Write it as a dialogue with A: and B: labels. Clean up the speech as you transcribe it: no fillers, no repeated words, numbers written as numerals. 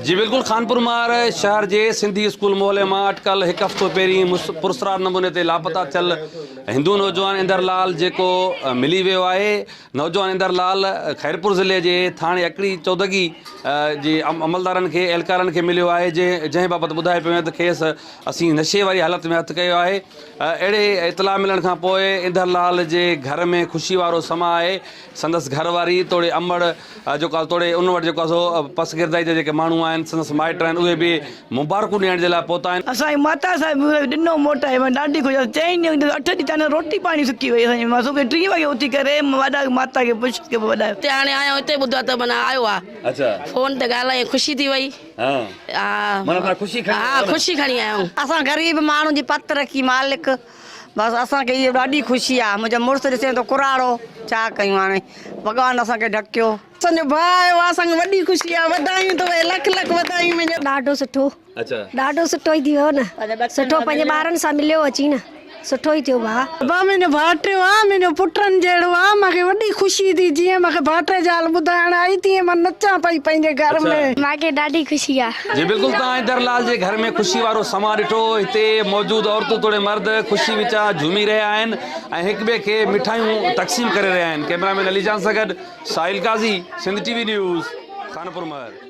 A: जी बिल्कुल, खानपुर मार शहर जे सिंधी स्कूल मोहल्ले में अटकल एक हफ़्तो पहिरीं पुरस्कार नमूने ते लापता थियल हिंदू नौजवान इंदरलाल जेको मिली वियो आहे। नौजवान इंदरलाल खैरपुर ज़िले जे थाणे अकड़ी चौदगी जे अमलदारनि खे एहलकारनि खे मिलियो आहे, जंहिं बाबति ॿुधाए पियो त खेसि असीं नशे वारी हालत में हथु कयो आहे। अहिड़े इतला मिलण खां पोइ इंदरलाल जे घर में ख़ुशी वारो समा आहे। संदसि घरवारी तोड़े अमड़ जेको तोड़े उन वटि जेको आहे सो पसगिरदाई जा जेके माण्हू आहिनि, संदसि माइट आहिनि, उहे बि मुबारकूं ॾियण जे लाइ पहुता आहिनि।
B: असांजी माता साहिब ॾिनो मोटाए ॾाढी ख़ुशि आहे। 4 ॾींहं 8 ॾींहं ताईं रोटी पाणी सुकी वई असांजी। मां सुबुह 3 वॻे उथी करे वॾा माता खे पुछ के वॾायो
C: हिते हाणे आहियूं, हिते ॿुधो त माना आयो आहे।
A: अच्छा,
C: फोन ते ॻाल्हाए ख़ुशी थी वई।
A: हाँ माना ख़ुशी खणी
C: हाँ ख़ुशी खणी आया हूँ।
D: असां ग़रीब माण्हू जी पत रखी मालिक, बसि असांखे इहा ॾाढी ख़ुशी आहे। मुंहिंजो मुड़ुसु ॾिसे थो कुराड़ो, छा कयूं हाणे, भॻवानु असांखे ढकियो।
E: असांजो भाउ आयो आहे, असांखे वॾी ख़ुशी आहे। वधायूं अथव, लख लख वधायूं मुंहिंजो।
F: ॾाढो सुठो,
A: अच्छा
F: ॾाढो सुठो ई थी वियो न। सुठो पंहिंजे ॿारनि सां मिलियो अची न, सुठो ई थियो भाउ।
E: भाउ मुंहिंजो भाइटियो आहे, मुंहिंजो पुटनि जहिड़ो आहे। मूंखे वॾी ख़ुशी थी, जीअं मूंखे भाइटे ज़ाल ॿुधाइण आई तीअं मां नचां पई पंहिंजे घर में।
F: मूंखे ॾाढी ख़ुशी आहे।
A: जी बिल्कुलु, तव्हां इंदरलाल जे घर में ख़ुशी वारो समा ॾिठो। हिते मौजूदु औरतूं तोड़े मर्द ख़ुशी विचां झूमी रहिया आहिनि ऐं हिक ॿिए खे मिठाइयूं तक़सीम करे रहिया आहिनि। कैमरामैन अलीजान सां गॾु साहिल काज़ी, सिंध टीवी न्यूज़, खानपुर महर।